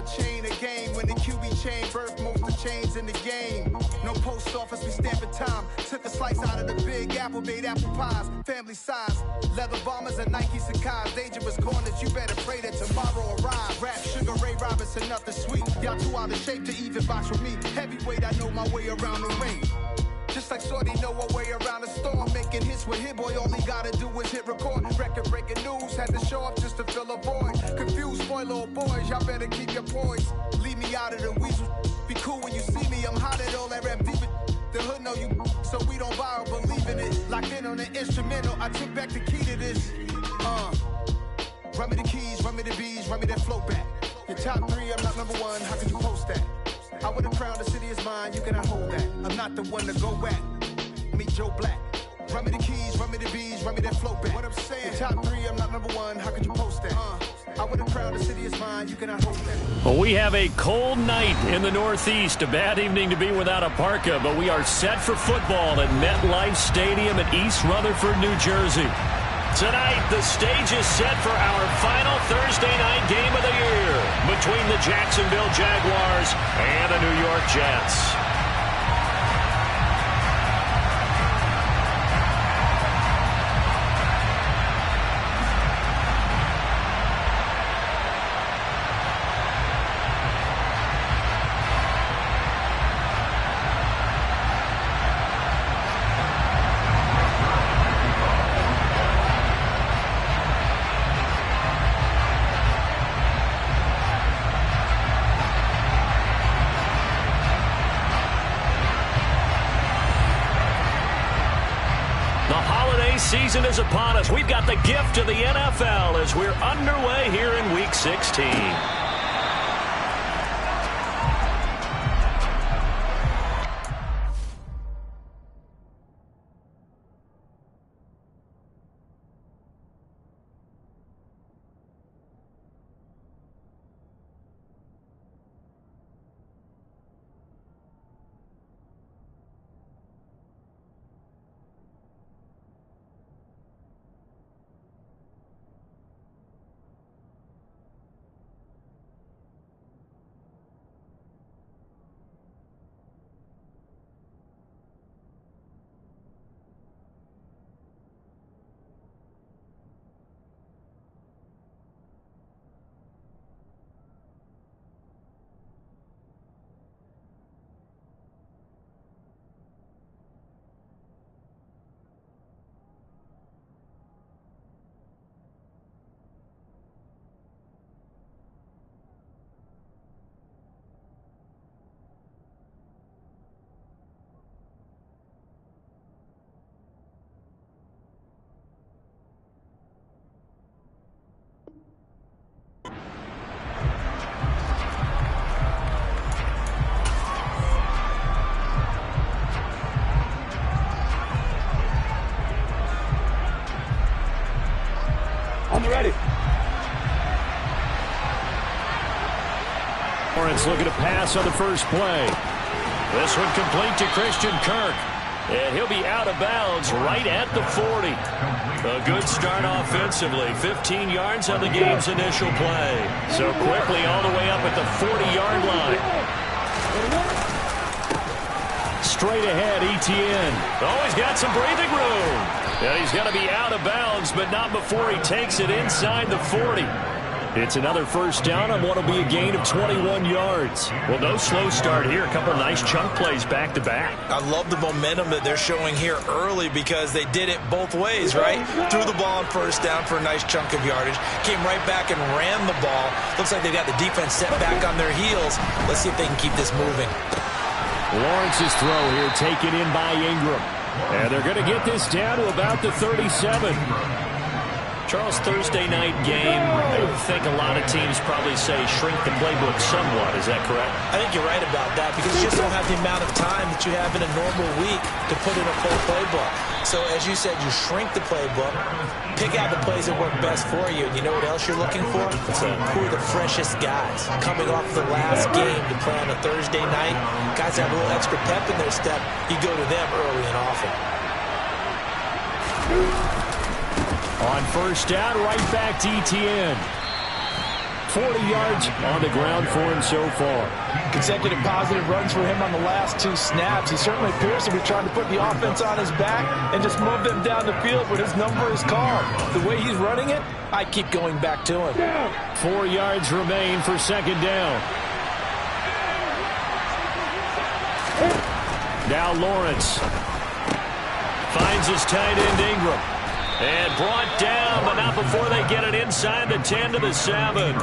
chain of game. When the QB chain birthed most of the chains in the game. No post office, we stamping time. Took a slice out of the big apple, made apple pies. Family size, leather bombers and Nike Sacai's. Dangerous corners, you better pray that tomorrow arrives. Rap, Sugar Ray Robinson, nothing sweet. Y'all too out of shape to even box with me. Heavyweight, I know my way around the ring. Just like Shorty know her way around the storm. Making hits with Hit Boy, all he gotta do is hit record. Record breaking news, had to show up just to fill a void. Confused, spoiled little boys, y'all better keep your poise. Leave me out of the weasel. Be cool when you see me, I'm hot at all that rap deep. The hood know you, so we don't borrow, believe in it. Locked in on the instrumental, I took back the key to this. Run me the keys, run me the bees, run me that flow back. Your top three, I'm not number one, how could you post that? I would have crowned the city is mine, you cannot hold that. I'm not the one to go back. Meet Joe Black. Run me the keys, run me the bees, run me that flow back. What I'm saying, your top three, I'm not number one, how could you post that? I would have crowned the city is mine, you cannot hold that. Well, we have a cold night in the Northeast. A bad evening to be without a parka, but we are set for football at MetLife Stadium in East Rutherford, New Jersey. Tonight, the stage is set for our final Thursday night game of the year between the Jacksonville Jaguars and the New York Jets. Season is upon us. We've got the gift of the NFL as we're underway here in Week 16. Lawrence looking to pass on the first play. This one complete to Christian Kirk. And he'll be out of bounds right at the 40. A good start offensively. 15 yards on the game's initial play. So quickly all the way up at the 40-yard line. Straight ahead, Etienne. Oh, he's got some breathing room. And he's going to be out of bounds, but not before he takes it inside the 40. It's another first down on what will be a gain of 21 yards. Well, no slow start here. A couple of nice chunk plays back-to-back. I love the momentum that they're showing here early because they did it both ways, right? Threw the ball on first down for a nice chunk of yardage. Came right back and ran the ball. Looks like they've got the defense set back on their heels. Let's see if they can keep this moving. Lawrence's throw here taken in by Ingram. And they're going to get this down to about the 37. Charles, Thursday night game, I think a lot of teams probably say shrink the playbook somewhat. Is that correct? I think you're right about that because you just don't have the amount of time that you have in a normal week to put in a full playbook. So, as you said, you shrink the playbook, pick out the plays that work best for you, and you know what else you're looking for? Who are the freshest guys coming off the last game to play on a Thursday night? Guys have a little extra pep in their step. You go to them early and often. On first down, right back to Etienne. 40 yards on the ground for him so far. Consecutive positive runs for him on the last 2 snaps. He certainly appears to be trying to put the offense on his back and just move them down the field when his number is called. The way he's running it, I keep going back to him. 4 yards remain for second down. Now Lawrence finds his tight end Ingram. And brought down, but not before they get it inside the 10 to the 7.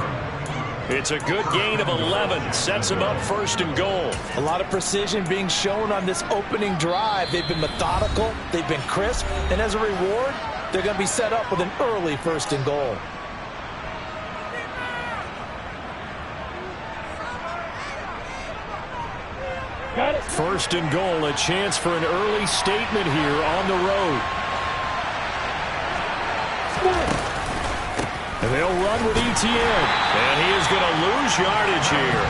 It's a good gain of 11. Sets him up first and goal. A lot of precision being shown on this opening drive. They've been methodical. They've been crisp. And as a reward, they're going to be set up with an early first and goal. First and goal, a chance for an early statement here on the road. And they'll run with Etienne. And he is going to lose yardage here.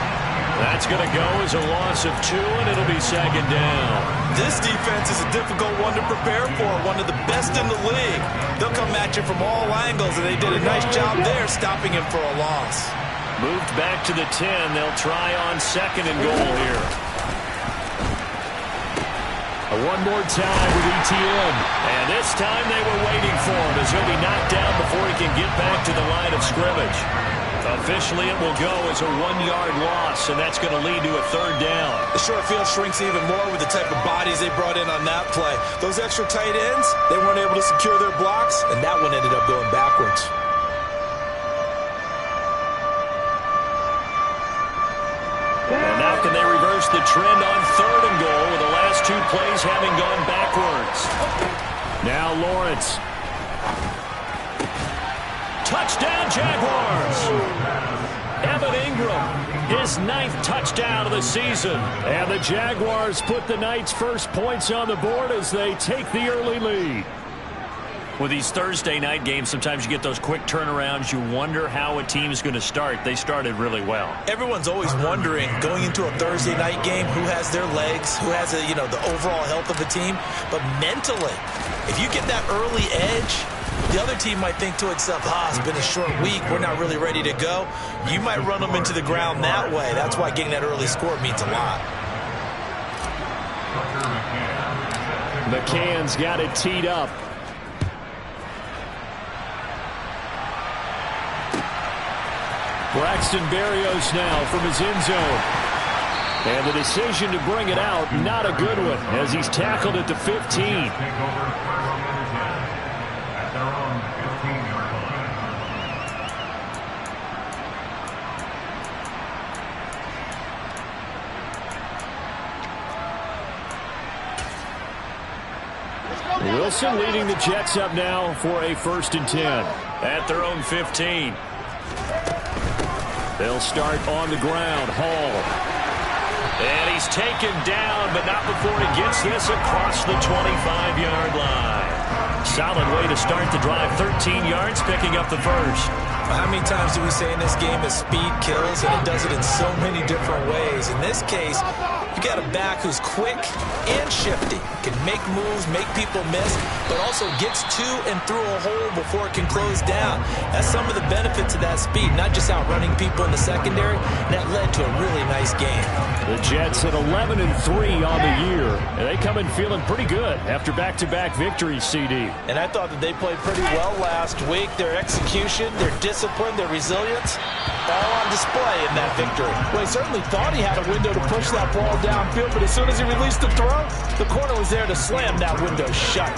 That's going to go as a loss of 2, and it'll be second down. This defense is a difficult one to prepare for, one of the best in the league. They'll come at you from all angles, and they did a nice job there stopping him for a loss. Moved back to the 10. They'll try on second and goal here. One more time with Etienne. And this time they were waiting for him as he'll be knocked down before he can get back to the line of scrimmage. Officially, it will go as a 1-yard loss, and that's going to lead to a third down. The short field shrinks even more with the type of bodies they brought in on that play. Those extra tight ends, they weren't able to secure their blocks, and that one ended up going backwards. And now can they reverse the trend on third and goal with the last 2 plays having gone backwards. Now Lawrence. Touchdown Jaguars. Evan Ingram, his 9th touchdown of the season. And the Jaguars put the Knights' first points on the board as they take the early lead. With these Thursday night games, sometimes you get those quick turnarounds. You wonder how a team is going to start. They started really well. Everyone's always wondering, going into a Thursday night game, who has their legs, who has the overall health of the team. But mentally, if you get that early edge, the other team might think to itself, it's been a short week, we're not really ready to go. You might run them into the ground that way. That's why getting that early score means a lot. McCann's got it teed up. Braxton Berrios now from his end zone. And the decision to bring it out, not a good one, as he's tackled at the 15. Wilson leading the Jets up now for a 1st and 10 at their own 15. They'll start on the ground. Hall. And he's taken down, but not before he gets this across the 25-yard line. Solid way to start the drive. 13 yards, picking up the first. How many times do we say in this game that speed kills, and it does it in so many different ways? In this case, you got a back who's quick and shifty, can make moves, make people miss, but also gets to and through a hole before it can close down. That's some of the benefits of that speed, not just outrunning people in the secondary. That led to a really nice game. The Jets at 11-3 on the year, and they come in feeling pretty good after back-to-back victories, CD. And I thought that they played pretty well last week. Their execution, their discipline, their resilience, all on display in that victory. Well, he certainly thought he had a window to push that ball downfield, but as soon as he released the throw, the corner was there to slam that window shut.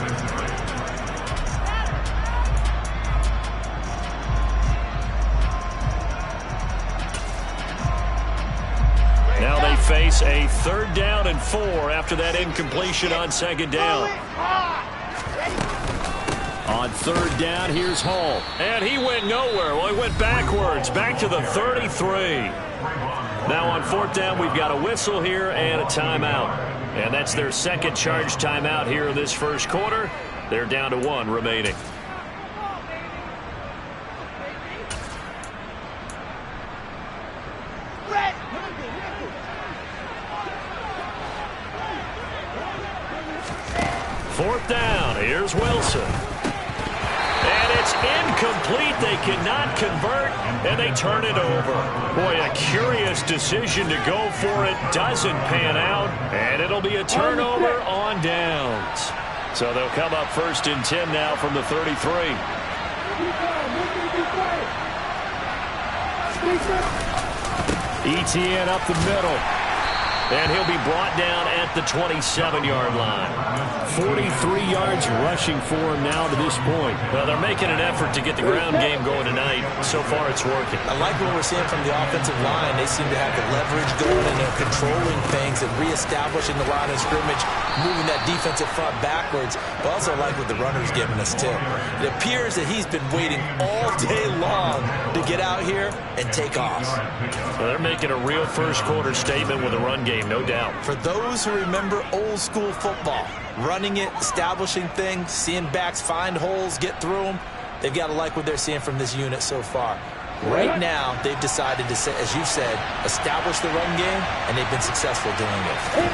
Now they face a 3rd down and 4 after that incompletion on 2nd down. On 3rd down, here's Hall. And he went nowhere. Well, he went backwards, back to the 33. Now on 4th down, we've got a whistle here and a timeout. And that's their 2nd charge timeout here in this 1st quarter. They're down to 1 remaining. Fourth down, here's Wilson. And it's Incomplete. They cannot convert, and they turn it over. Boy, a curious decision to go for it. Doesn't pan out, and it'll be a turnover on downs. So they'll come up 1st and 10 now from the 33. Etienne up the middle. And he'll be brought down at the 27-yard line. 43 yards rushing for him now to this point. Well, they're making an effort to get the ground game going tonight. So far, it's working. I like what we're seeing from the offensive line. They seem to have the leverage going, and they're controlling things and reestablishing the line of scrimmage, moving that defensive front backwards. But also like what the runner's giving us, too. It appears that he's been waiting all day long to get out here and take off. Well, they're making a real first-quarter statement with a run game, no doubt. For those who remember old-school football, running it, establishing things, seeing backs find holes, get through them, they've got to like what they're seeing from this unit so far. Right now, they've decided to, as you said, establish the run game, and they've been successful doing it.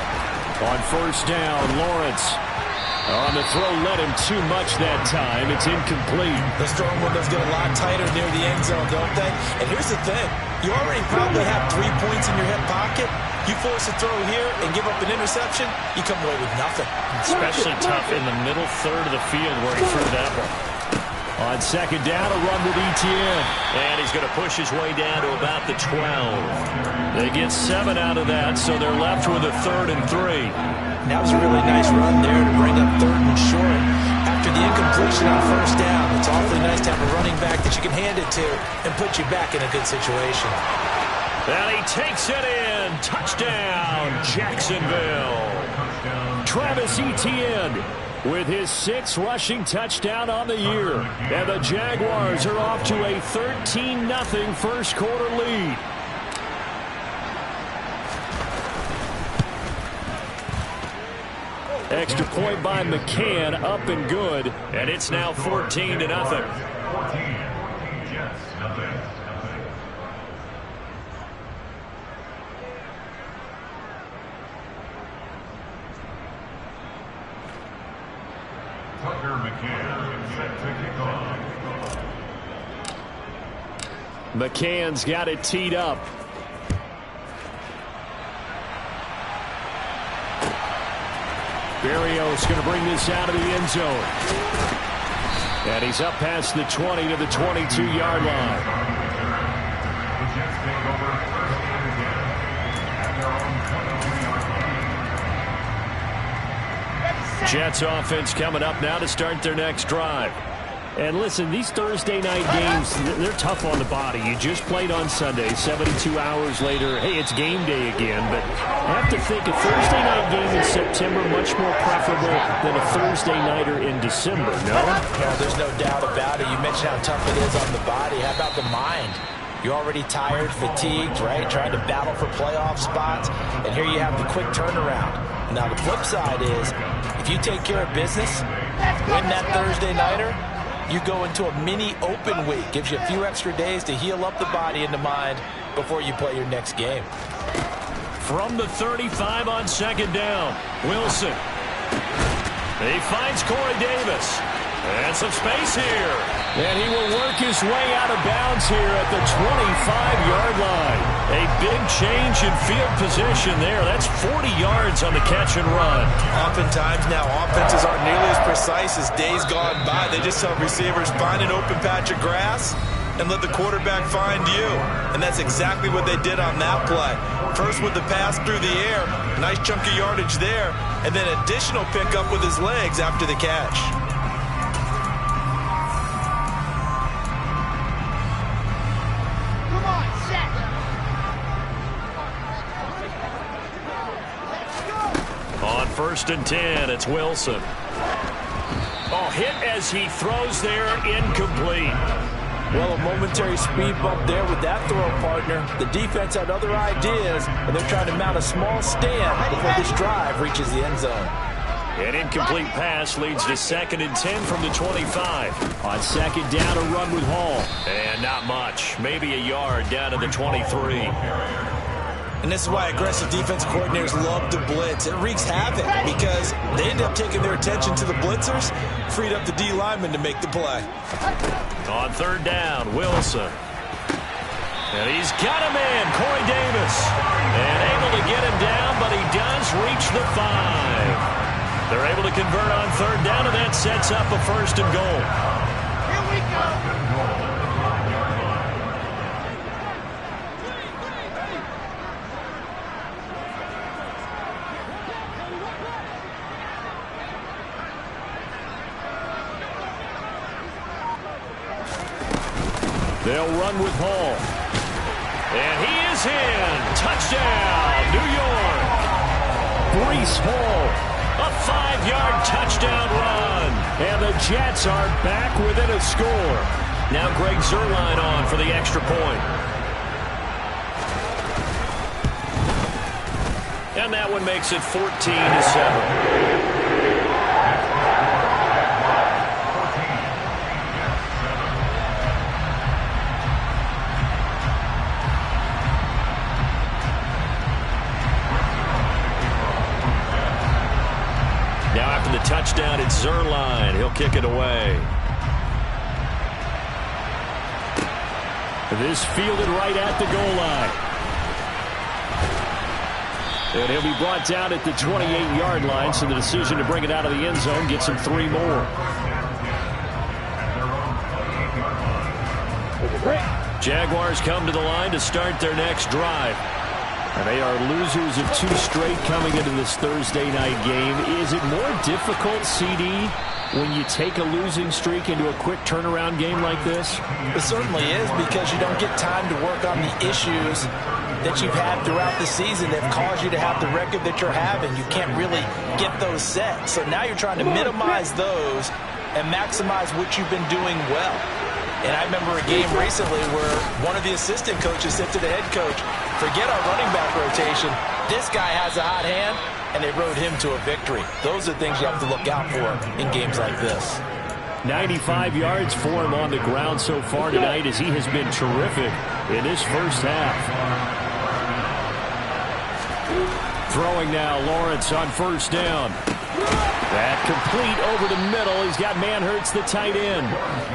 On 1st down, Lawrence. On the throw, led him too much that time. It's incomplete. Those throwing windows get a lot tighter near the end zone, don't they? And here's the thing. You already probably have 3 points in your hip pocket. You force a throw here and give up an interception, you come away with nothing. Especially tough in the middle third of the field where he threw that one. On 2nd down, a run with Etienne. And he's going to push his way down to about the 12. They get 7 out of that, so they're left with a 3rd and 3. That was a really nice run there to bring up 3rd and short. After the incompletion on 1st down, it's awfully nice to have a running back that you can hand it to and put you back in a good situation. And he takes it in. Touchdown, Jacksonville. Travis Etienne with his 6th rushing touchdown on the year. And the Jaguars are off to a 13-0 first-quarter lead. Extra point by McCann, up and good. And it's now 14-0. McCann's got it teed up. Berrios going to bring this out of the end zone. And he's up past the 20 to the 22-yard line. Jets offense coming up now to start their next drive. And listen, these Thursday night games, they're tough on the body. You just played on Sunday, 72 hours later. Hey, it's game day again. But I have to think a Thursday night game in September much more preferable than a Thursday nighter in December, no? Yeah, there's no doubt about it. You mentioned how tough it is on the body. How about the mind? You're already tired, fatigued, right? Trying to battle for playoff spots. And here you have the quick turnaround. Now, the flip side is, if you take care of business, win that Thursday nighter, you go into a mini open week. Gives you a few extra days to heal up the body and the mind before you play your next game. From the 35 on 2nd down, Wilson. He finds Corey Davis. And some space here. And he will work his way out of bounds here at the 25-yard line. A big change in field position there. That's 40 yards on the catch and run. Oftentimes now, offenses aren't nearly as precise as days gone by. They just tell receivers, find an open patch of grass and let the quarterback find you. And that's exactly what they did on that play. First with the pass through the air, nice chunk of yardage there, and then additional pickup with his legs after the catch. On 1st and 10, it's Wilson. Oh, hit as he throws there, incomplete. Well, a momentary speed bump there with that throw, partner. The defense had other ideas, and they're trying to mount a small stand before this drive reaches the end zone. An incomplete pass leads to 2nd and 10 from the 25. On 2nd down, a run with Hall. And not much. Maybe a yard down to the 23. And this is why aggressive defense coordinators love to blitz. It wreaks havoc because they Ended up taking their attention to the blitzers, freed up the D lineman to make the play. On third down, Wilson. And he's got him in, Corey Davis. And able to get him down, but he does reach the 5. They're able to convert on third down, and that sets up a first and goal. Here we go. They'll run with Hall. And he is in. Touchdown, New York. Breece Hall, a 5-yard touchdown run. And the Jets are back within a score. Now Greg Zuerlein on for the extra point. And that one makes it 14-7. Touchdown, it's Zuerlein. He'll kick it away. This fielded right at the goal line. And he'll be brought down at the 28-yard line, so the decision to bring it out of the end zone gets him 3 more. Jaguars come to the line to start their next drive. And they are losers of 2 straight coming into this Thursday night game. Is it more difficult, CD, when you take a losing streak into a quick turnaround game like this? It certainly is, because you don't get time to work on the issues that you've had throughout the season that caused you to have the record that you're having. You can't really get those set. So now you're trying to minimize those and maximize what you've been doing well. And I remember a game recently where one of the assistant coaches said to the head coach, forget our running back rotation. This guy has a hot hand, and they rode him to a victory. Those are things you have to look out for in games like this. 95 yards for him on the ground so far tonight, as he has been terrific in his first half. Throwing now, Lawrence on first down. That complete over the middle. He's got Manhertz, the tight end.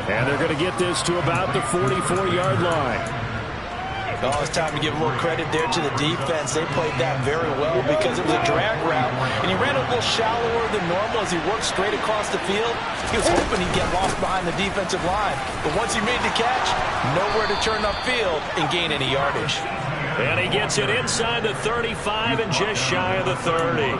And they're going to get this to about the 44-yard line. Oh, it's time to give a little credit there to the defense. They played that very well because it was a drag route. And he ran a little shallower than normal as he worked straight across the field. He was hoping he'd get lost behind the defensive line. But once he made the catch, nowhere to turn upfield and gain any yardage. And he gets it inside the 35 and just shy of the 30.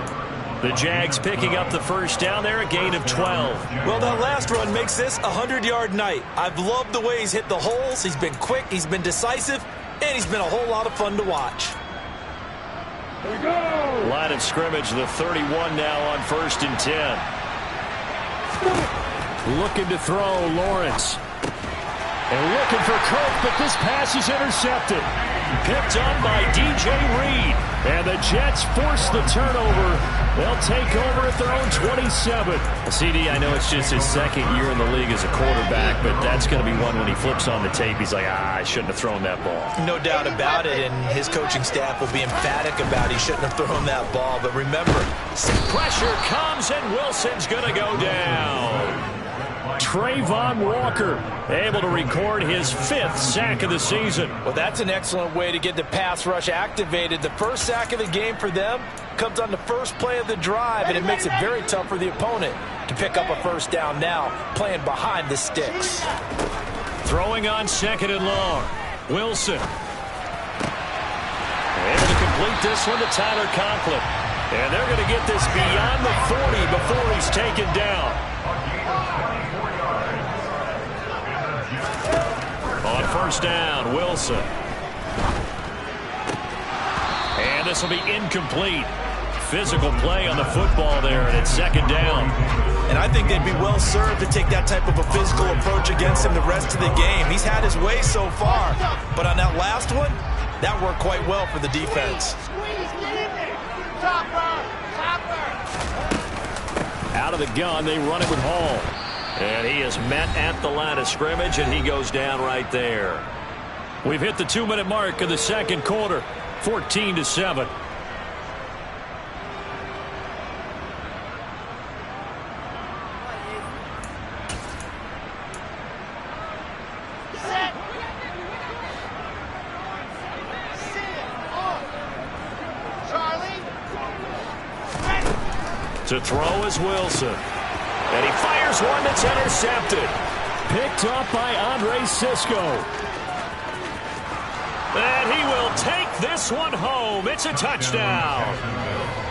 The Jags picking up the first down there, a gain of 12. Well, that last run makes this a 100-yard night. I've loved the way he's hit the holes. He's been quick, he's been decisive, and he's been a whole lot of fun to watch. Here we go. Line of scrimmage, the 31 now on 1st and 10. Looking to throw, Lawrence. And looking for Kirk, but this pass is intercepted. Picked on by DJ Reed. And the Jets force the turnover. They'll take over at their own 27. CD, I know it's just his second year in the league as a quarterback, but that's going to be one when he flips on the tape. He's like, I shouldn't have thrown that ball. No doubt about it, and his coaching staff will be emphatic about he shouldn't have thrown that ball. But remember, pressure comes, and Wilson's going to go down. Trayvon Walker able to record his 5th sack of the season. Well, that's an excellent way to get the pass rush activated. The first sack of the game for them comes on the first play of the drive, and it makes it very tough for the opponent to pick up a first down now, playing behind the sticks. Throwing on 2nd and long. Wilson. Able to complete this one to Tyler Conklin. And they're going to get this beyond the 40 before he's taken down. On first down, Wilson. And this will be incomplete. Physical play on the football there, and it's 2nd down. And I think they'd be well served to take that type of a physical approach against him the rest of the game. He's had his way so far, but on that last one, that worked quite well for the defense. Out of the gun, they run it with Hall. And he is met at the line of scrimmage, and he goes down right there. We've hit the 2-minute mark of the second quarter, 14-7. To throw is Wilson. And he fires one that's intercepted. Picked up by Andre Cisco. And he will take this one home. It's a touchdown.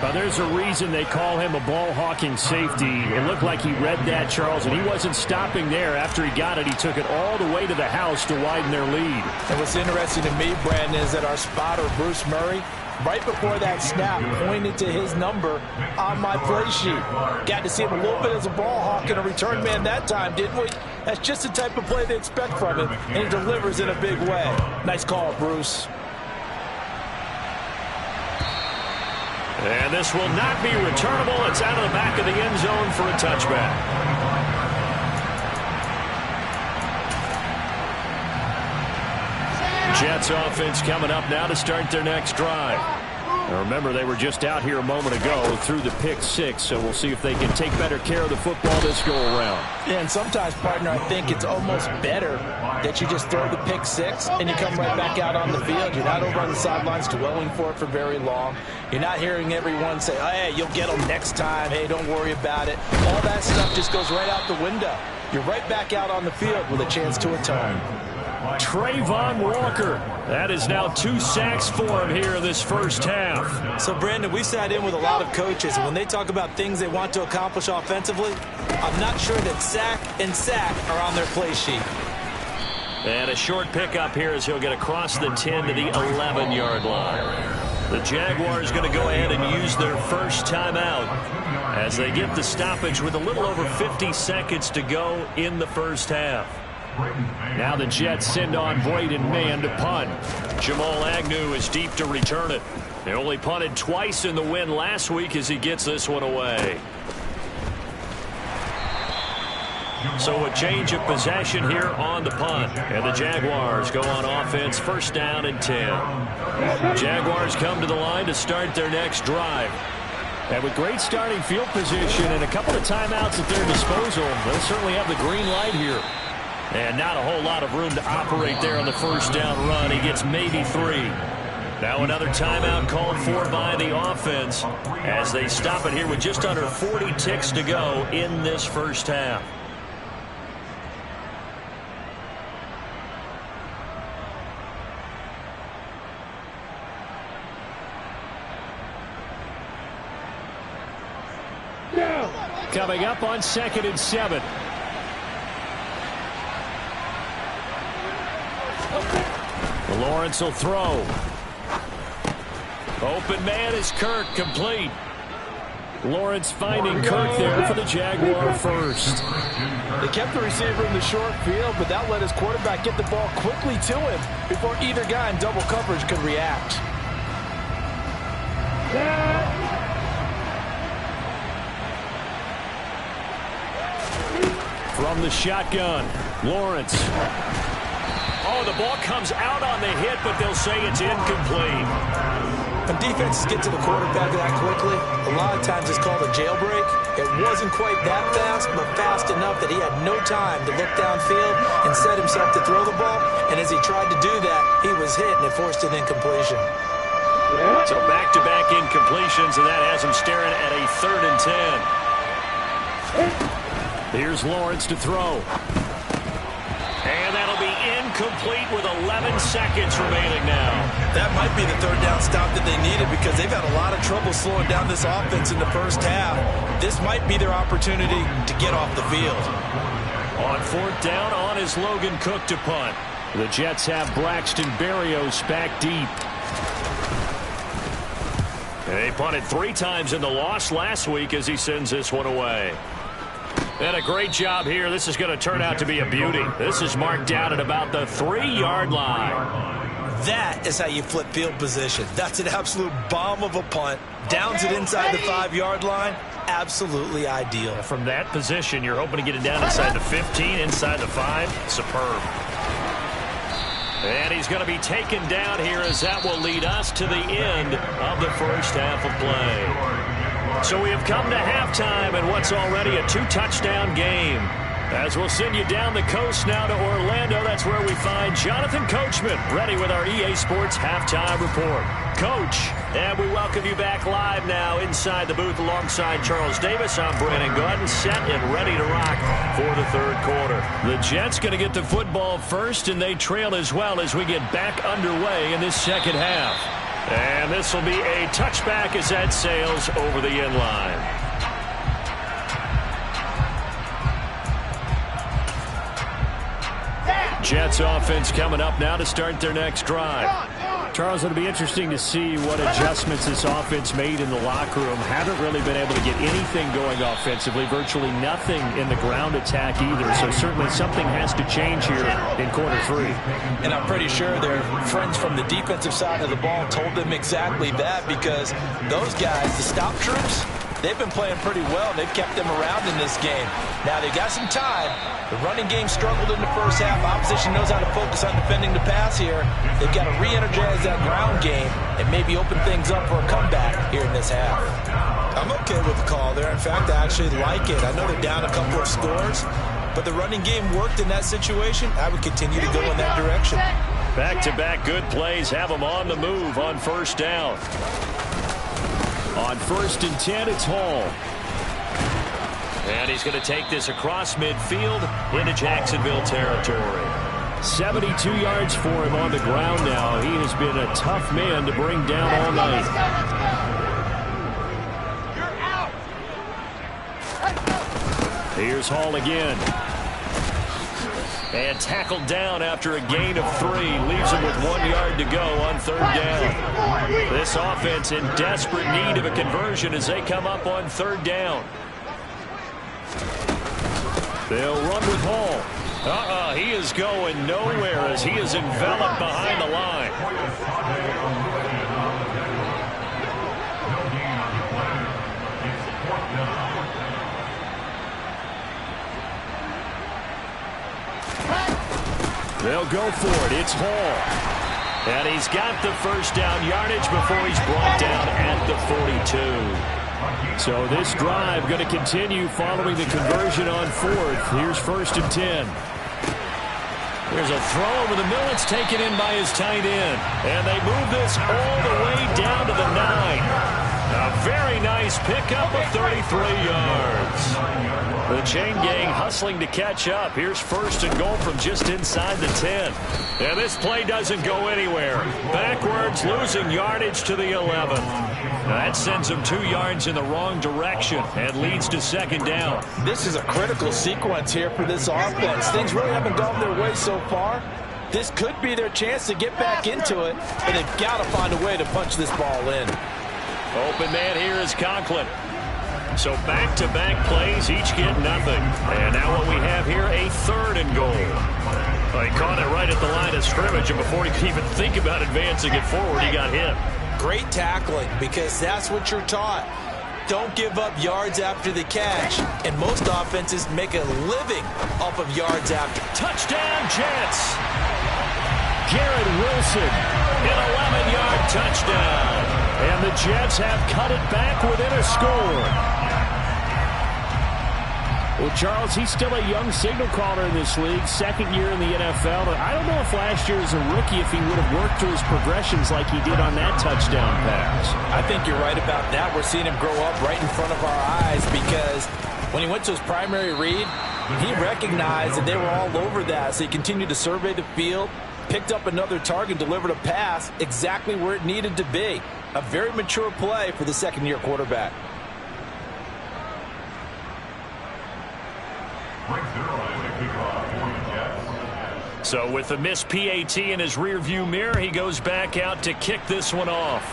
Well, there's a reason they call him a ball-hawking safety. It looked like he read that, Charles, and he wasn't stopping there. After he got it, he took it all the way to the house to widen their lead. And what's interesting to me, Brandon, is that our spotter, Bruce Murray, right before that snap, pointed to his number on my play sheet. Got to see him a little bit as a ball hawk and a return man that time, didn't we? That's just the type of play they expect from him, and he delivers in a big way. Nice call, Bruce. And this will not be returnable. It's out of the back of the end zone for a touchback. Jets offense coming up now to start their next drive. Now remember, they were just out here a moment ago through the pick 6, so we'll see if they can take better care of the football this go around. Yeah, and sometimes, partner, I think it's almost better that you just throw the pick 6 and you come right back out on the field. You're not over on the sidelines dwelling for it for very long. You're not hearing everyone say, oh, hey, you'll get them next time. Hey, don't worry about it. All that stuff just goes right out the window. You're right back out on the field with a chance to atone. Trayvon Walker. That is now 2 sacks for him here in this first half. So, Brandon, we sat in with a lot of coaches, and when they talk about things they want to accomplish offensively, I'm not sure that sack and sack are on their play sheet. And a short pickup here as he'll get across the 10 to the 11-yard line. The Jaguars going to go ahead and use their first timeout as they get the stoppage with a little over 50 seconds to go in the first half. Now the Jets send on Braden Mann to punt. Jamal Agnew is deep to return it. They only punted twice in the win last week as he gets this one away. So a change of possession here on the punt. And the Jaguars go on offense, first down and 10. Jaguars come to the line to start their next drive. And with great starting field position and a couple of timeouts at their disposal, they'll certainly have the green light here. And not a whole lot of room to operate there on the first down run. He gets maybe 3. Now another timeout called for by the offense as they stop it here with just under 40 ticks to go in this first half. Coming up on 2nd and 7. Lawrence will throw. Open man is Kirk, complete. Lawrence finding Kirk there for the Jaguar first. They kept the receiver in the short field, but that let his quarterback get the ball quickly to him before either guy in double coverage could react. From the shotgun, Lawrence. Oh, the ball comes out on the hit, but they'll say it's incomplete. When defenses get to the quarterback that quickly, a lot of times it's called a jailbreak. It wasn't quite that fast, but fast enough that he had no time to look downfield and set himself to throw the ball. And as he tried to do that, he was hit, and it forced an incompletion. So back-to-back incompletions, and that has him staring at a 3rd and 10. Here's Lawrence to throw. And that'll be incomplete with 11 seconds remaining now. That might be the 3rd down stop that they needed because they've had a lot of trouble slowing down this offense in the first half. This might be their opportunity to get off the field. On 4th down, on is Logan Cook to punt. The Jets have Braxton Berrios back deep. They punted 3 times in the loss last week as he sends this one away. And a great job here. This is going to turn out to be a beauty. This is marked down at about the 3-yard line. That is how you flip field position. That's an absolute bomb of a punt. Downs it inside the 5-yard line. Absolutely ideal. From that position, you're hoping to get it down inside the 15, inside the 5. Superb. And he's going to be taken down here as that will lead us to the end of the first half of play. So we have come to halftime in what's already a 2-touchdown game. As we'll send you down the coast now to Orlando, that's where we find Jonathan Coachman, ready with our EA Sports Halftime Report. Coach, and we welcome you back live now inside the booth alongside Charles Davis. I'm Brandon Gordon, set and ready to rock for the third quarter. The Jets going to get the football first, and they trail as well as we get back underway in this second half. And this will be a touchback as that sails over the end line. Jets offense coming up now to start their next drive. Charles, it'll be interesting to see what adjustments this offense made in the locker room. Haven't really been able to get anything going offensively, virtually nothing in the ground attack either. So certainly something has to change here in quarter three. And I'm pretty sure their friends from the defensive side of the ball told them exactly that, because those guys, the stop troops, they've been playing pretty well, and they've kept them around in this game. Now, they've got some time. The running game struggled in the first half. Opposition knows how to focus on defending the pass here. They've got to re-energize that ground game and maybe open things up for a comeback here in this half. I'm okay with the call there. In fact, I actually like it. I know they're down a couple of scores, but the running game worked in that situation. I would continue to go in that direction. Back-to-back good plays have them on the move on first down. On 1st and 10, it's Hall. And he's going to take this across midfield into Jacksonville territory. 72 yards for him on the ground now. He has been a tough man to bring down all night. Here's Hall again. And tackled down after a gain of 3. Leaves him with 1 yard to go on 3rd down. This offense in desperate need of a conversion as they come up on 3rd down. They'll run with Hall. He is going nowhere as he is enveloped behind the line. They'll go for it. It's Hall. And he's got the first down yardage before he's brought down at the 42. So this drive going to continue following the conversion on 4th. Here's 1st and 10. There's a throw over the middle. It's taken in by his tight end. And they move this all the way down to the 9. A very nice pickup of 33 yards. The chain gang hustling to catch up. Here's 1st and goal from just inside the 10. And this play doesn't go anywhere. Backwards, losing yardage to the 11. That sends them 2 yards in the wrong direction and leads to 2nd down. This is a critical sequence here for this offense. Things really haven't gone their way so far. This could be their chance to get back into it, but they've got to find a way to punch this ball in. Open man here is Conklin. So back-to-back plays, each get nothing. And now what we have here, a 3rd and goal. He caught it right at the line of scrimmage, and before he could even think about advancing it forward, he got hit. Great tackling, because that's what you're taught. Don't give up yards after the catch. And most offenses make a living off of yards after. Touchdown, Jets! Garrett Wilson, an 11-yard touchdown. And the Jets have cut it back within a score. Well, Charles, he's still a young signal caller in this league, 2nd year in the NFL. I don't know if last year as a rookie if he would have worked through his progressions like he did on that touchdown pass. I think you're right about that. We're seeing him grow up right in front of our eyes, because when he went to his primary read, he recognized that they were all over that. So he continued to survey the field, picked up another target, delivered a pass exactly where it needed to be. A very mature play for the 2nd-year quarterback. So with the missed PAT in his rearview mirror, he goes back out to kick this one off.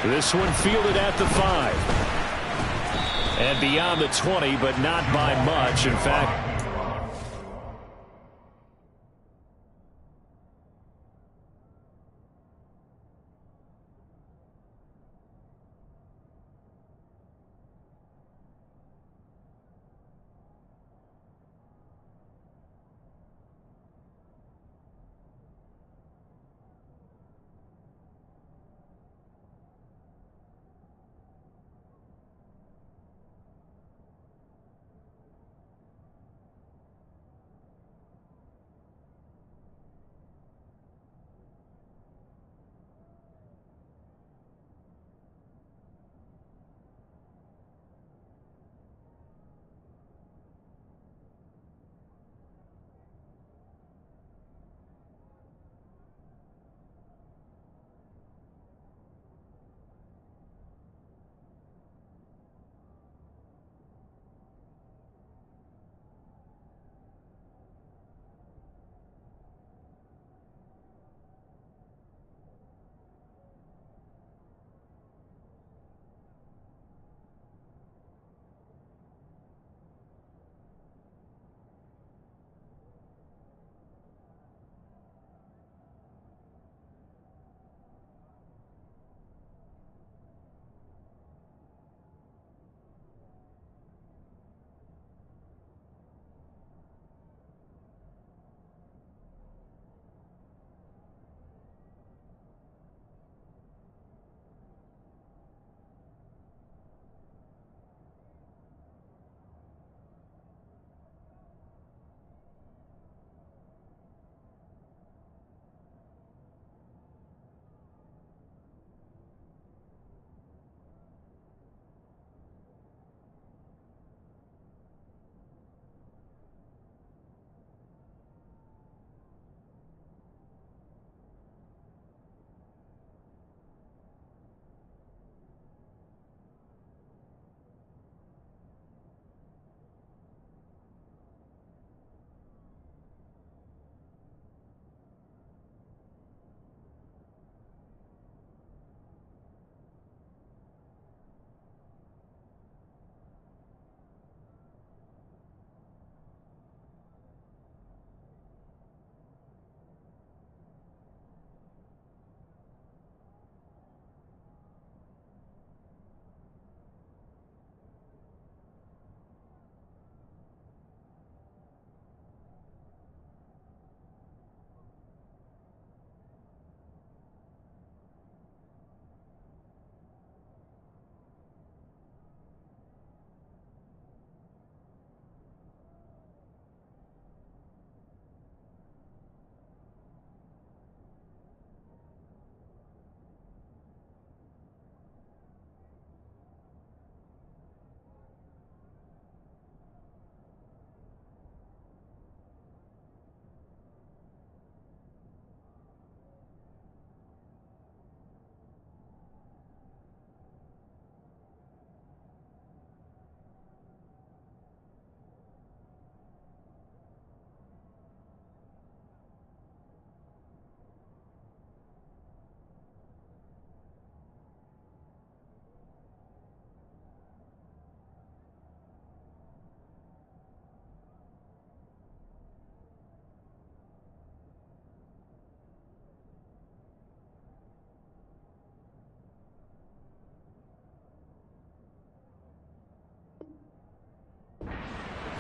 This one fielded at the 5. And beyond the 20, but not by much. In fact,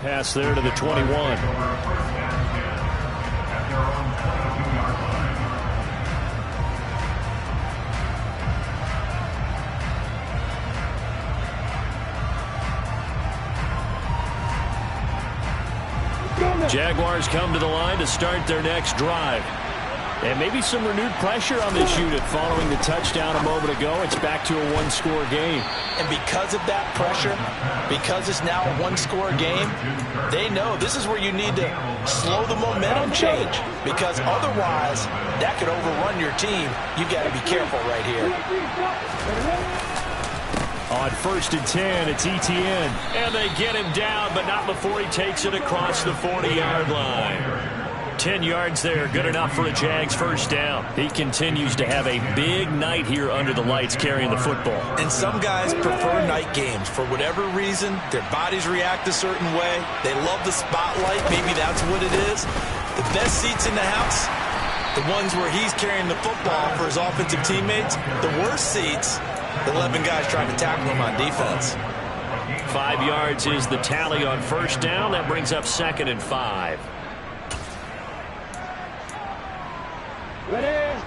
Pass there to the 21. Jaguars come to the line to start their next drive. And maybe some renewed pressure on this unit following the touchdown a moment ago. It's back to a one-score game. And because of that pressure, because it's now a one-score game, they know this is where you need to slow the momentum change. Because otherwise, that could overrun your team. You've got to be careful right here. On 1st and 10, it's Etienne. And they get him down, but not before he takes it across the 40-yard line. 10 yards there, good enough for a Jags first down. He continues to have a big night here under the lights carrying the football. And some guys prefer night games. For whatever reason, their bodies react a certain way. They love the spotlight. Maybe that's what it is. The best seats in the house, the ones where he's carrying the football for his offensive teammates. The worst seats, the 11 guys trying to tackle him on defense. 5 yards is the tally on first down. That brings up 2nd and 5. Ready?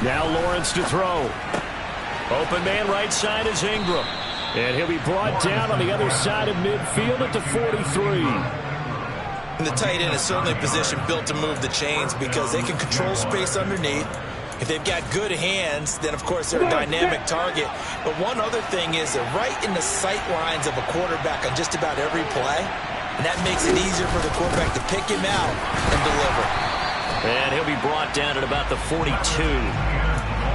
Now Lawrence to throw. Open man right side is Ingram. And he'll be brought down on the other side of midfield at the 43. And the tight end is certainly a position built to move the chains because they can control space underneath. If they've got good hands, then, of course, they're a dynamic target. But one other thing is they're right in the sight lines of a quarterback on just about every play. And that makes it easier for the quarterback to pick him out and deliver. And he'll be brought down at about the 42.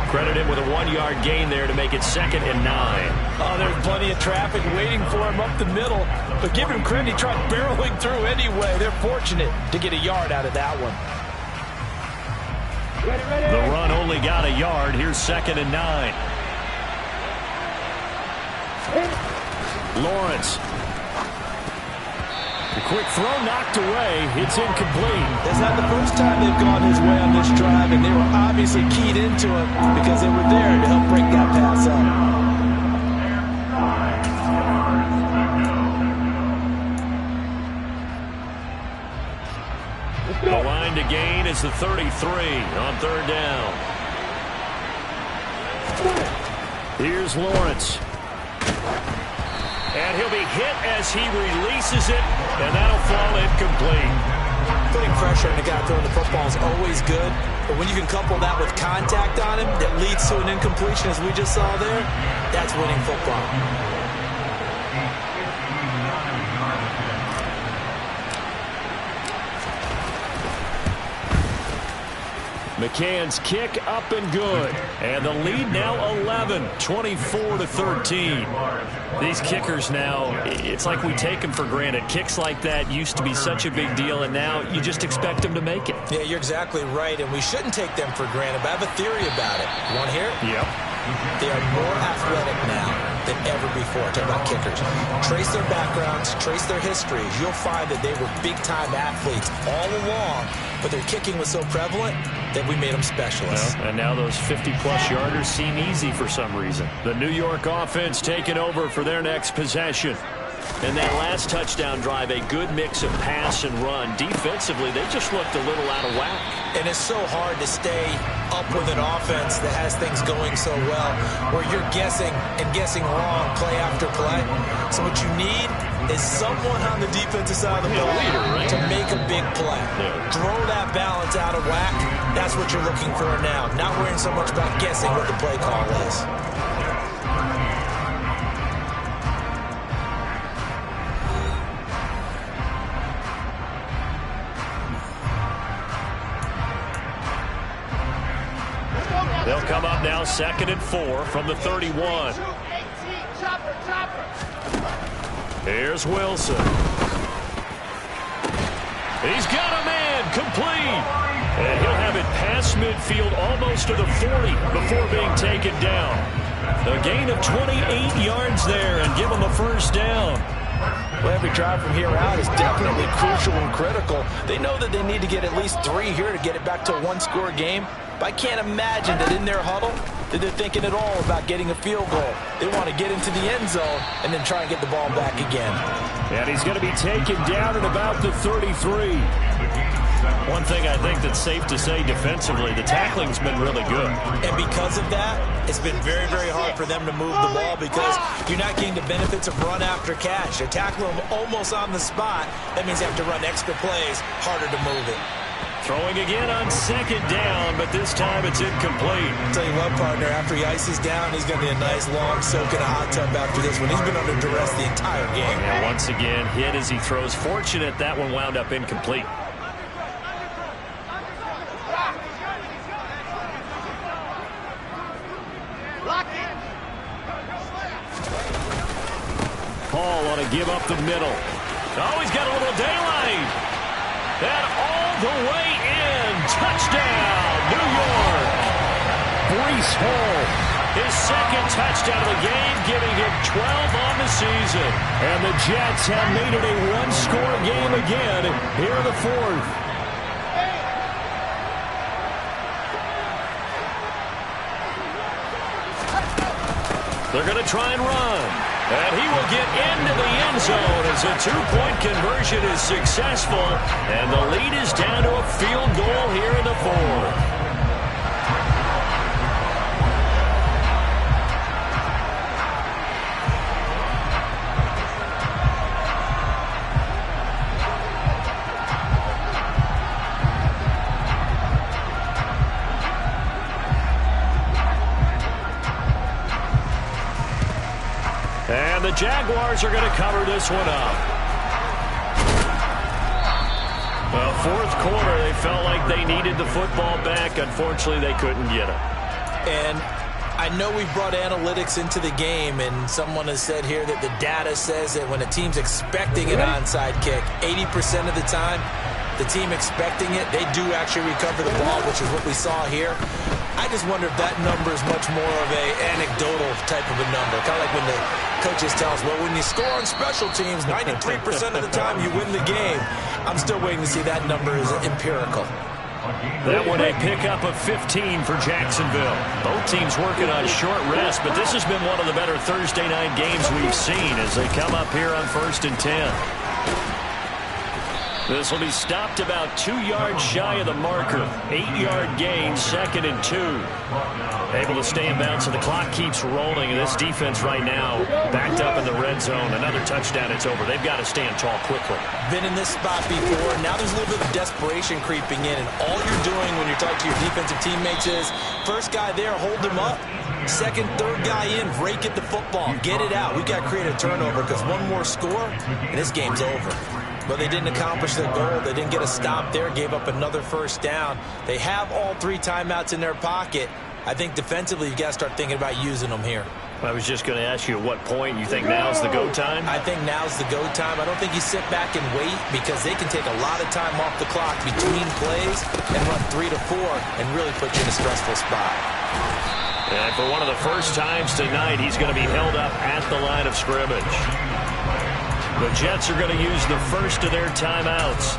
Credit him with a 1-yard gain there to make it 2nd and 9. Oh, there's plenty of traffic waiting for him up the middle. But give him credit, he tried barreling through anyway. They're fortunate to get a yard out of that one. Ready. The run only got a yard. Here's 2nd and 9. Lawrence. The quick throw knocked away. It's incomplete. That's not the first time they've gone his way on this drive, and they were obviously keyed into it because they were there to help break that pass up. The line to gain is the 33 on 3rd down. Here's Lawrence. And he'll be hit as he releases it, and that'll fall incomplete. Putting pressure on the guy throwing the football is always good, but when you can couple that with contact on him that leads to an incompletion, as we just saw there, that's winning football. McCann's kick up and good. And the lead now 11, 24-13. These kickers now, it's like we take them for granted. Kicks like that used to be such a big deal, and now you just expect them to make it. Yeah, you're exactly right, and we shouldn't take them for granted, but I have a theory about it. You want to hear it? Yep. They are more athletic now than ever before. Talk about kickers. Trace their backgrounds, trace their histories. You'll find that they were big-time athletes all along, but their kicking was so prevalent that we made them specialists. Well, and now those 50-plus yarders seem easy for some reason. The New York offense taking over for their next possession. And that last touchdown drive, a good mix of pass and run. Defensively, they just looked a little out of whack. And it's so hard to stay up with an offense that has things going so well, where you're guessing and guessing wrong play after play. So what you need is someone on the defensive side of the ball to make a big play. Throw that balance out of whack. That's what you're looking for now. Not worrying so much about guessing what the play call is. They'll come up now 2nd and 4 from the 31. Here's Wilson. He's got a man complete. And he'll have it past midfield almost to the 40 before being taken down. A gain of 28 yards there and give him a first down. Well, every drive from here out is definitely crucial and critical. They know that they need to get at least 3 here to get it back to a one-score game. But I can't imagine that in their huddle, that they're thinking at all about getting a field goal. They want to get into the end zone and then try and get the ball back again. And he's going to be taken down at about the 33. One thing I think that's safe to say defensively, the tackling's been really good. And because of that, it's been very, very hard for them to move the ball because you're not getting the benefits of run after catch. They're tackling them almost on the spot. That means they have to run extra plays, harder to move it. Throwing again on second down, but this time it's incomplete. I'll tell you what, partner, after he ices down, he's going to be a nice long soak in a hot tub after this one. He's been under duress the entire game. And once again, hit as he throws. Fortunate that one wound up incomplete. Paul on to give up the middle. Oh, he's got a little daylight. And all the way in. Touchdown, New York. Breece Hall. His second touchdown of the game, giving him 12 on the season. And the Jets have made it a one-score game again here in the fourth. They're going to try and run. And he will get into the end zone as a two-point conversion is successful. And the lead is down to a field goal here in the fourth. And the Jaguars are going to cover this one up. Well, fourth quarter, they felt like they needed the football back. Unfortunately, they couldn't get it. And I know we brought analytics into the game, and someone has said here that the data says that when a team's expecting an onside kick, 80% of the time, the team expecting it, they do actually recover the ball, which is what we saw here. I just wonder if that number is much more of a anecdotal type of a number. Kind of like when the coaches tell us, well, when you score on special teams, 93% of the time you win the game. I'm still waiting to see that number is empirical. That one a pickup of 15 for Jacksonville. Both teams working on short rest, but this has been one of the better Thursday night games we've seen as they come up here on 1st and 10. This will be stopped about 2 yards shy of the marker. 8-yard gain, 2nd and 2. Able to stay in bounds, so the clock keeps rolling. And this defense right now backed up in the red zone. Another touchdown, it's over. They've got to stand tall quickly. Been in this spot before. Now there's a little bit of desperation creeping in. And all you're doing when you're talking to your defensive teammates is, first guy there, hold him up. Second, third guy in, rake at the football. Get it out. We've got to create a turnover because one more score, and this game's over. But they didn't accomplish their goal. They didn't get a stop there, gave up another first down. They have all 3 timeouts in their pocket. I think defensively, you've got to start thinking about using them here. I was just going to ask you at what point you think now's the go time? I think now's the go time. I don't think you sit back and wait because they can take a lot of time off the clock between plays and run 3 to 4 and really put you in a stressful spot. And for one of the first times tonight, he's going to be held up at the line of scrimmage. The Jets are going to use the first of their timeouts.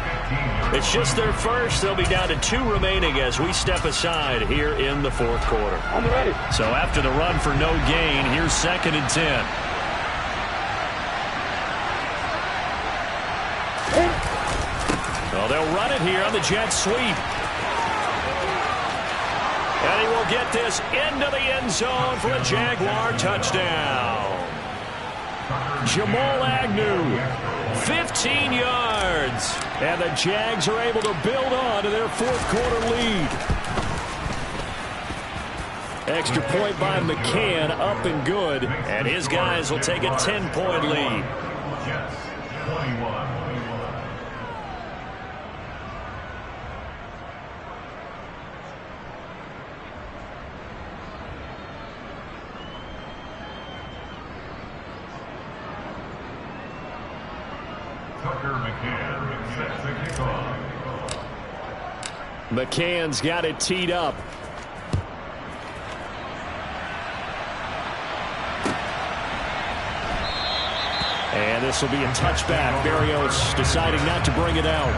It's just their first. They'll be down to 2 remaining as we step aside here in the fourth quarter. I'm ready. So after the run for no gain, here's 2nd and 10. Well, they'll run it here on the Jets sweep. And he will get this into the end zone for a Jaguar touchdown. Jamal Agnew, 15 yards. And the Jags are able to build on to their fourth quarter lead. Extra point by McCann, up and good. And his guys will take a 10-point lead. McCann's got it teed up. And this will be a touchback. Berrios deciding not to bring it out.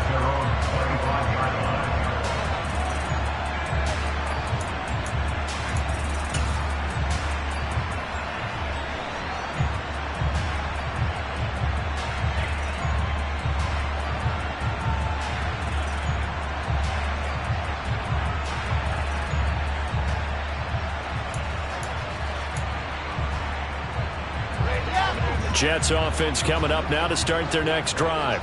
Jets offense coming up now to start their next drive.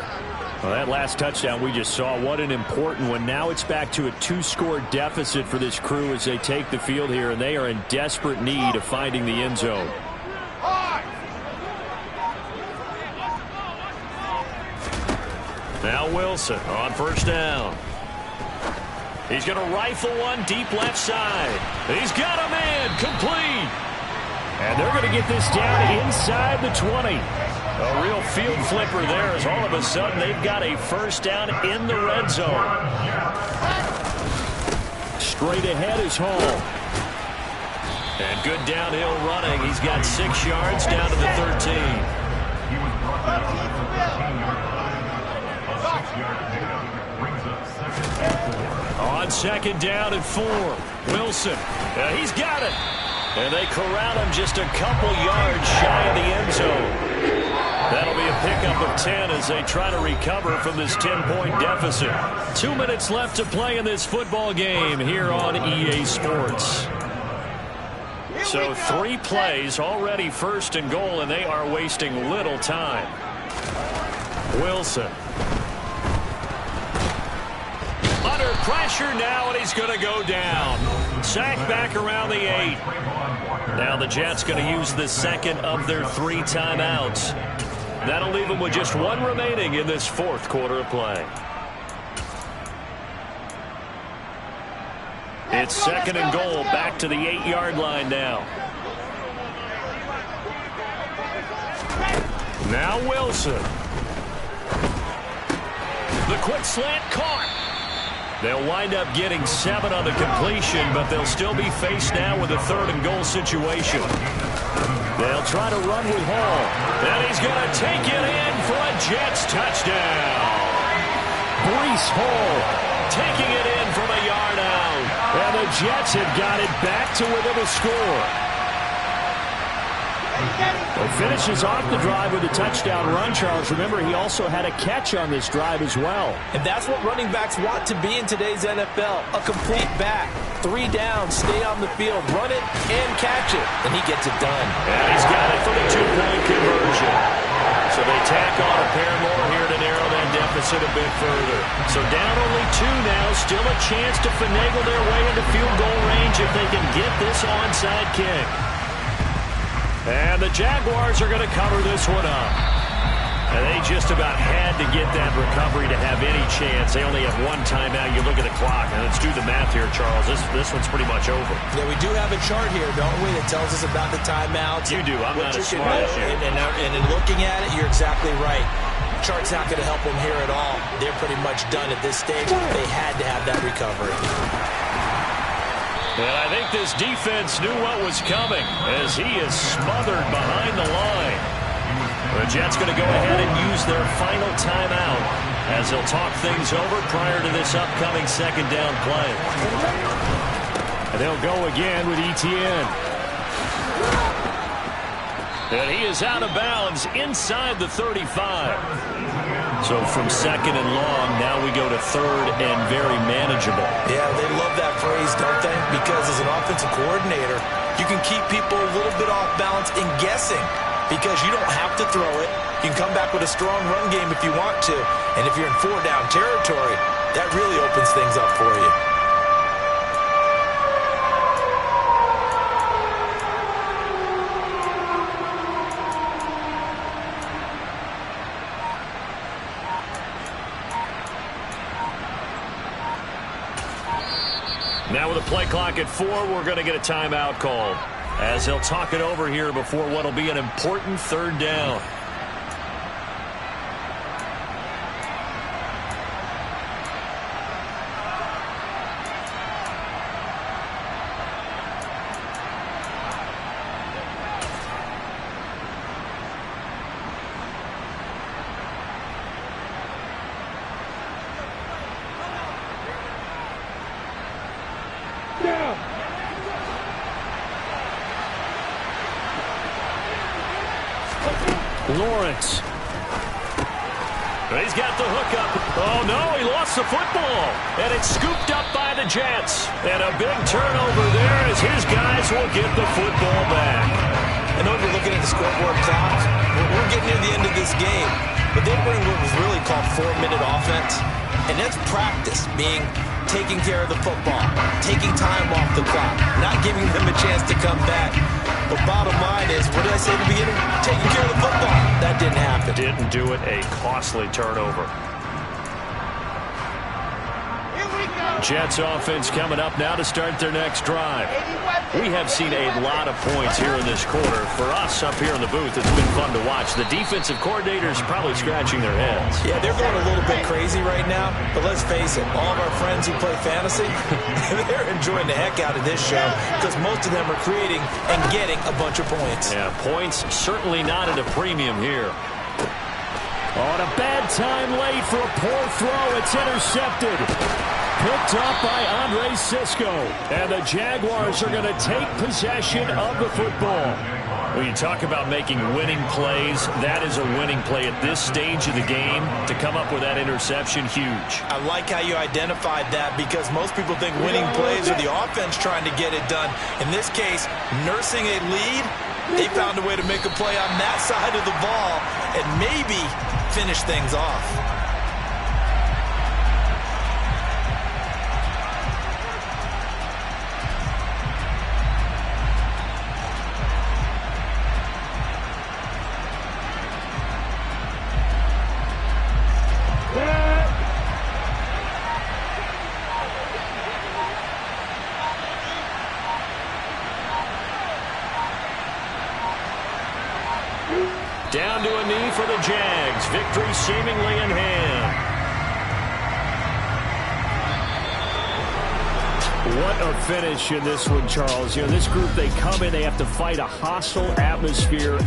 Well, that last touchdown we just saw, what an important one. Now it's back to a 2-score deficit for this crew as they take the field here, and they are in desperate need of finding the end zone. Now Wilson on first down. He's going to rifle one deep left side. He's got a man complete. And they're going to get this down inside the 20. A real field flipper there as all of a sudden they've got a first down in the red zone. Straight ahead is Hall. And good downhill running. He's got 6 yards down to the 13. On second down and 4. Wilson. He's got it. And they corral him just a couple yards shy of the end zone. That'll be a pickup of 10 as they try to recover from this 10-point deficit. 2 minutes left to play in this football game here on EA Sports. So 3 plays already first and goal, and they are wasting little time. Wilson. Under pressure now, and he's going to go down. Sacked back around the 8. Now the Jets going to use the second of their 3 timeouts. That'll leave them with just 1 remaining in this 4th quarter of play. It's second and goal, back to the 8-yard line now. Now Wilson. The quick slant caught. They'll wind up getting 7 on the completion, but they'll still be faced now with a 3rd and goal situation. They'll try to run with Hall. And he's going to take it in for a Jets touchdown. Breece Hall taking it in from a yard out. And the Jets have got it back to within a score. Well, finishes off the drive with a touchdown run, Charles. Remember, he also had a catch on this drive as well. And that's what running backs want to be in today's NFL. A complete back. 3 down, stay on the field, run it, and catch it. And he gets it done. And he's got it for the 2-point conversion. So they tack on a pair more here to narrow that deficit a bit further. So down only 2 now. Still a chance to finagle their way into field goal range if they can get this onside kick. And the Jaguars are going to cover this one up. And they just about had to get that recovery to have any chance. They only have 1 timeout. You look at the clock, and let's do the math here, Charles. This one's pretty much over. Yeah, we do have a chart here, don't we, that tells us about the timeouts. You do. I'm not as smart as you. And in looking at it, you're exactly right. Chart's not going to help them here at all. They're pretty much done at this stage. They had to have that recovery. And I think this defense knew what was coming as he is smothered behind the line. The Jets going to go ahead and use their final timeout as they'll talk things over prior to this upcoming second down play. And they'll go again with Etienne. And he is out of bounds inside the 35. So from second and long, now we go to 3rd and very manageable. Yeah, they love that phrase, don't they? Because as an offensive coordinator, you can keep people a little bit off balance and guessing because you don't have to throw it. You can come back with a strong run game if you want to. And if you're in 4-down territory, that really opens things up for you. Now with a play clock at 4, we're going to get a timeout called as they'll talk it over here before what will be an important 3rd down. Lawrence. He's got the hookup. Oh, no, he lost the football. And it's scooped up by the Jets. And a big turnover there as his guys will get the football back. I know if you're looking at at the scoreboard clock, we're getting near the end of this game. But they bring what was really called 4-minute offense. And that's practice, meaning taking care of the football, taking time off the clock, not giving them a chance to come back. But bottom line is, what did I say at the beginning? Taking care of the football. That didn't happen. Didn't do it. A costly turnover. Jets offense coming up now to start their next drive. We have seen a lot of points here in this quarter. For us up here in the booth, it's been fun to watch. The defensive coordinators probably scratching their heads. Yeah, they're going a little bit crazy right now. But let's face it, all of our friends who play fantasy, they're enjoying the heck out of this show because most of them are creating and getting a bunch of points. Yeah, points certainly not at a premium here. On a bad time late for a poor throw. It's intercepted. Picked up by Andre Sisco. And the Jaguars are going to take possession of the football. When you talk about making winning plays, that is a winning play at this stage of the game. To come up with that interception, huge. I like how you identified that because most people think winning plays are the offense trying to get it done. In this case, nursing a lead, they found a way to make a play on that side of the ball and maybe finish things off. Down to a knee for the Jags. Victory seemingly in hand. What a finish in this one, Charles. You know, this group, they come in, they have to fight a hostile atmosphere